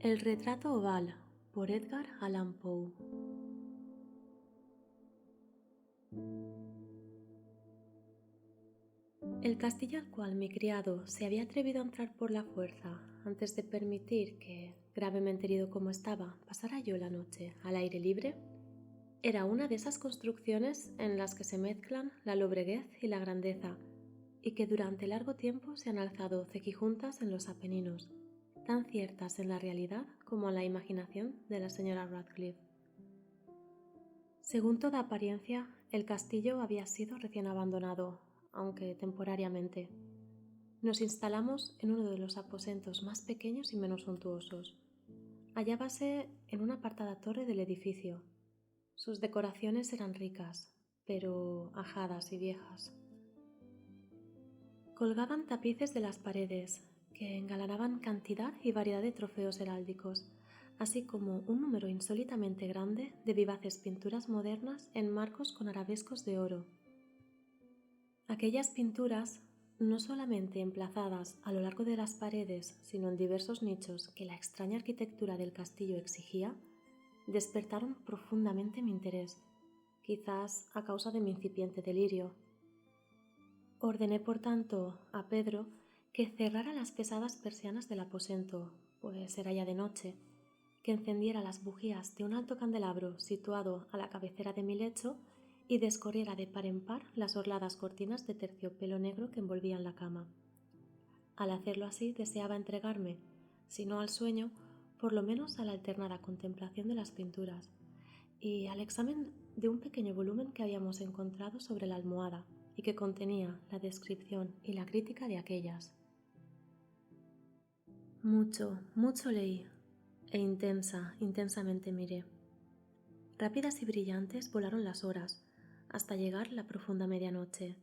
El retrato oval, por Edgar Allan Poe. El castillo al cual mi criado se había atrevido a entrar por la fuerza antes de permitir que, gravemente herido como estaba, pasara yo la noche al aire libre, era una de esas construcciones en las que se mezclan la lobreguez y la grandeza, y que durante largo tiempo se han alzado cequijuntas en los Apeninos, tan ciertas en la realidad como en la imaginación de la señora Radcliffe. Según toda apariencia, el castillo había sido recién abandonado, aunque temporariamente. Nos instalamos en uno de los aposentos más pequeños y menos suntuosos. Hallábase en una apartada torre del edificio. Sus decoraciones eran ricas, pero ajadas y viejas. Colgaban tapices de las paredes, que engalanaban cantidad y variedad de trofeos heráldicos, así como un número insólitamente grande de vivaces pinturas modernas en marcos con arabescos de oro. Aquellas pinturas, no solamente emplazadas a lo largo de las paredes, sino en diversos nichos que la extraña arquitectura del castillo exigía, despertaron profundamente mi interés, quizás a causa de mi incipiente delirio. Ordené, por tanto, a Pedro que cerrara las pesadas persianas del aposento, pues era ya de noche, que encendiera las bujías de un alto candelabro situado a la cabecera de mi lecho y descorriera de par en par las orladas cortinas de terciopelo negro que envolvían la cama. Al hacerlo así deseaba entregarme, si no al sueño, por lo menos a la alternada contemplación de las pinturas y al examen de un pequeño volumen que habíamos encontrado sobre la almohada y que contenía la descripción y la crítica de aquellas. Mucho leí, e intensamente miré. Rápidas y brillantes volaron las horas, hasta llegar la profunda medianoche.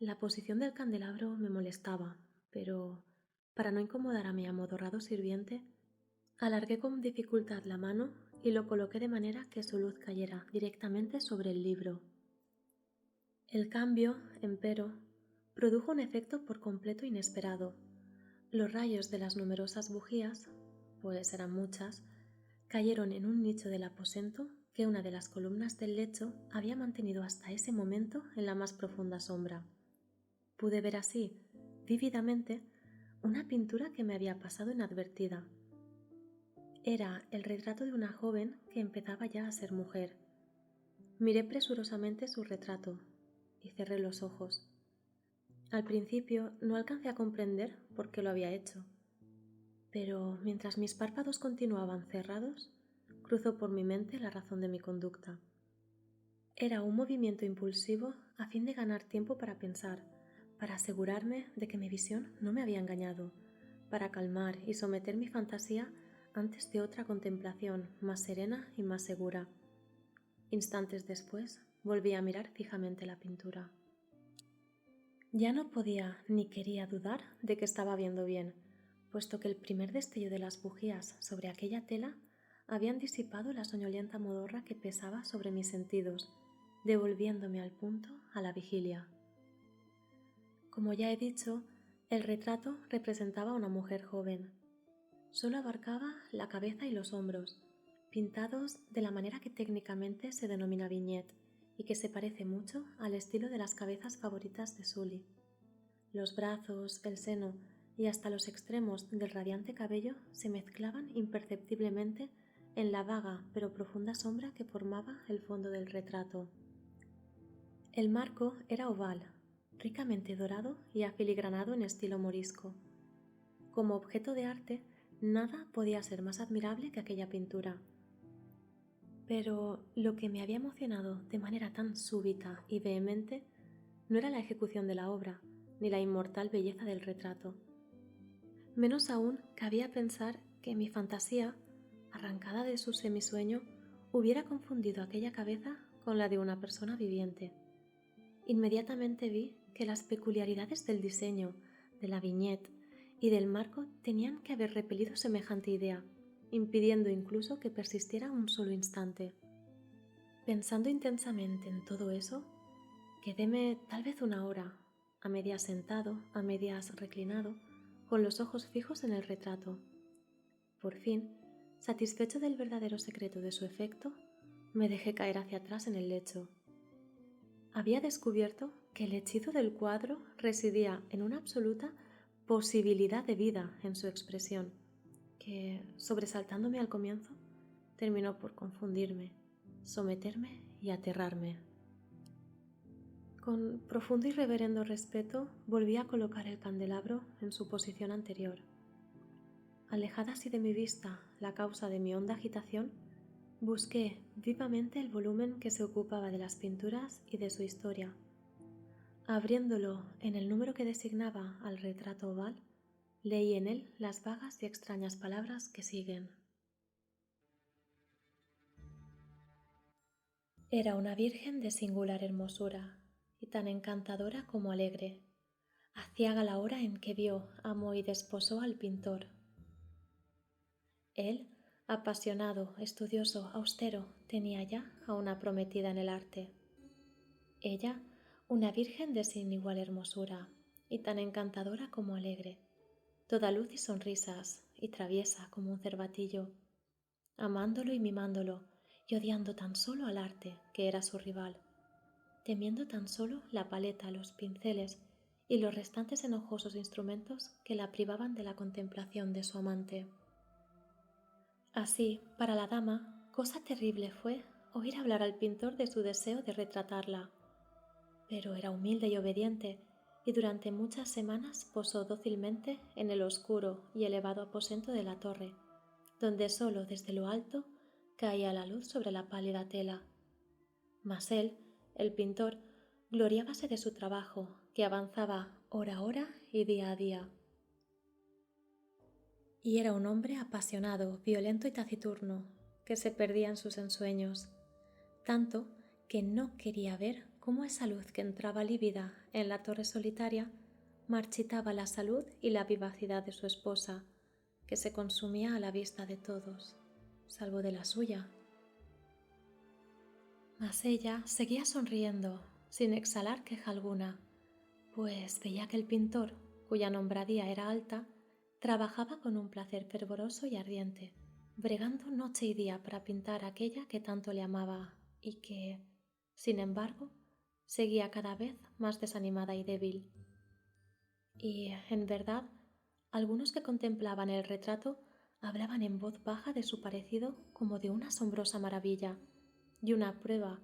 La posición del candelabro me molestaba, pero, para no incomodar a mi amodorrado sirviente, alargué con dificultad la mano y lo coloqué de manera que su luz cayera directamente sobre el libro. El cambio, empero, produjo un efecto por completo inesperado. Los rayos de las numerosas bujías, pues eran muchas, cayeron en un nicho del aposento que una de las columnas del lecho había mantenido hasta ese momento en la más profunda sombra. Pude ver así, vívidamente, una pintura que me había pasado inadvertida. Era el retrato de una joven que empezaba ya a ser mujer. Miré presurosamente su retrato y cerré los ojos. Al principio no alcancé a comprender por qué lo había hecho, pero mientras mis párpados continuaban cerrados, cruzó por mi mente la razón de mi conducta. Era un movimiento impulsivo a fin de ganar tiempo para pensar, para asegurarme de que mi visión no me había engañado, para calmar y someter mi fantasía antes de otra contemplación más serena y más segura. Instantes después volví a mirar fijamente la pintura. Ya no podía ni quería dudar de que estaba viendo bien, puesto que el primer destello de las bujías sobre aquella tela habían disipado la soñolienta modorra que pesaba sobre mis sentidos, devolviéndome al punto a la vigilia. Como ya he dicho, el retrato representaba a una mujer joven. Solo abarcaba la cabeza y los hombros, pintados de la manera que técnicamente se denomina vignette y que se parece mucho al estilo de las cabezas favoritas de Sully. Los brazos, el seno y hasta los extremos del radiante cabello se mezclaban imperceptiblemente en la vaga pero profunda sombra que formaba el fondo del retrato. El marco era oval, ricamente dorado y afiligranado en estilo morisco. Como objeto de arte, nada podía ser más admirable que aquella pintura. Pero lo que me había emocionado de manera tan súbita y vehemente no era la ejecución de la obra, ni la inmortal belleza del retrato. Menos aún cabía pensar que mi fantasía, arrancada de su semisueño, hubiera confundido aquella cabeza con la de una persona viviente. Inmediatamente vi que las peculiaridades del diseño, de la vignette y del marco tenían que haber repelido semejante idea, impidiendo incluso que persistiera un solo instante. Pensando intensamente en todo eso, quedéme tal vez una hora, a medias sentado, a medias reclinado, con los ojos fijos en el retrato. Por fin, satisfecho del verdadero secreto de su efecto, me dejé caer hacia atrás en el lecho. Había descubierto que el hechizo del cuadro residía en una absoluta posibilidad de vida en su expresión, que, sobresaltándome al comienzo, terminó por confundirme, someterme y aterrarme. Con profundo y reverendo respeto volví a colocar el candelabro en su posición anterior. Alejada así de mi vista la causa de mi honda agitación, busqué vivamente el volumen que se ocupaba de las pinturas y de su historia. Abriéndolo en el número que designaba al retrato oval, leí en él las vagas y extrañas palabras que siguen. Era una virgen de singular hermosura y tan encantadora como alegre. Aciaga la hora en que vio, amó y desposó al pintor. Él, apasionado, estudioso, austero, tenía ya a una prometida en el arte. Ella, una virgen de sin igual hermosura y tan encantadora como alegre, toda luz y sonrisas y traviesa como un cervatillo, amándolo y mimándolo y odiando tan solo al arte, que era su rival, temiendo tan solo la paleta, los pinceles y los restantes enojosos instrumentos que la privaban de la contemplación de su amante. Así, para la dama, cosa terrible fue oír hablar al pintor de su deseo de retratarla, pero era humilde y obediente, y durante muchas semanas posó dócilmente en el oscuro y elevado aposento de la torre, donde sólo desde lo alto caía la luz sobre la pálida tela. Mas él, el pintor, gloriábase de su trabajo, que avanzaba hora a hora y día a día. Y era un hombre apasionado, violento y taciturno, que se perdía en sus ensueños, tanto que no quería ver cómo esa luz que entraba lívida en la torre solitaria marchitaba la salud y la vivacidad de su esposa, que se consumía a la vista de todos, salvo de la suya. Mas ella seguía sonriendo, sin exhalar queja alguna, pues veía que el pintor, cuya nombradía era alta, trabajaba con un placer fervoroso y ardiente, bregando noche y día para pintar aquella que tanto le amaba y que, sin embargo, seguía cada vez más desanimada y débil. Y, en verdad, algunos que contemplaban el retrato hablaban en voz baja de su parecido como de una asombrosa maravilla y una prueba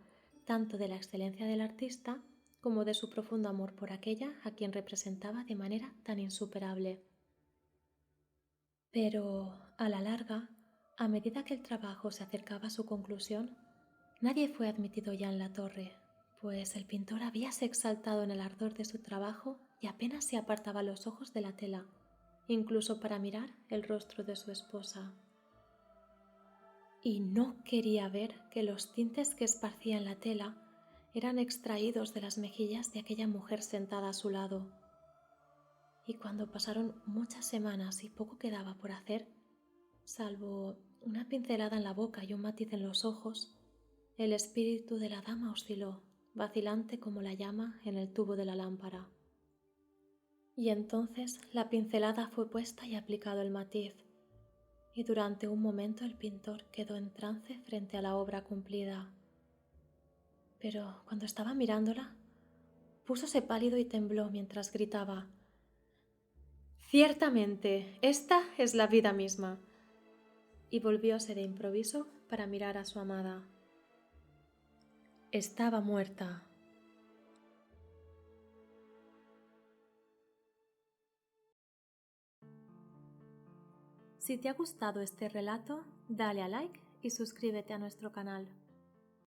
tanto de la excelencia del artista como de su profundo amor por aquella a quien representaba de manera tan insuperable. Pero, a la larga, a medida que el trabajo se acercaba a su conclusión, nadie fue admitido ya en la torre, pues el pintor habíase exaltado en el ardor de su trabajo y apenas se apartaba los ojos de la tela, incluso para mirar el rostro de su esposa. Y no quería ver que los tintes que esparcía en la tela eran extraídos de las mejillas de aquella mujer sentada a su lado. Y cuando pasaron muchas semanas y poco quedaba por hacer, salvo una pincelada en la boca y un matiz en los ojos, el espíritu de la dama osciló, vacilante como la llama en el tubo de la lámpara. Y entonces la pincelada fue puesta y aplicado el matiz, y durante un momento el pintor quedó en trance frente a la obra cumplida. Pero cuando estaba mirándola, púsose pálido y tembló mientras gritaba: «Ciertamente, esta es la vida misma», y volvióse de improviso para mirar a su amada. Estaba muerta. Si te ha gustado este relato, dale a like y suscríbete a nuestro canal.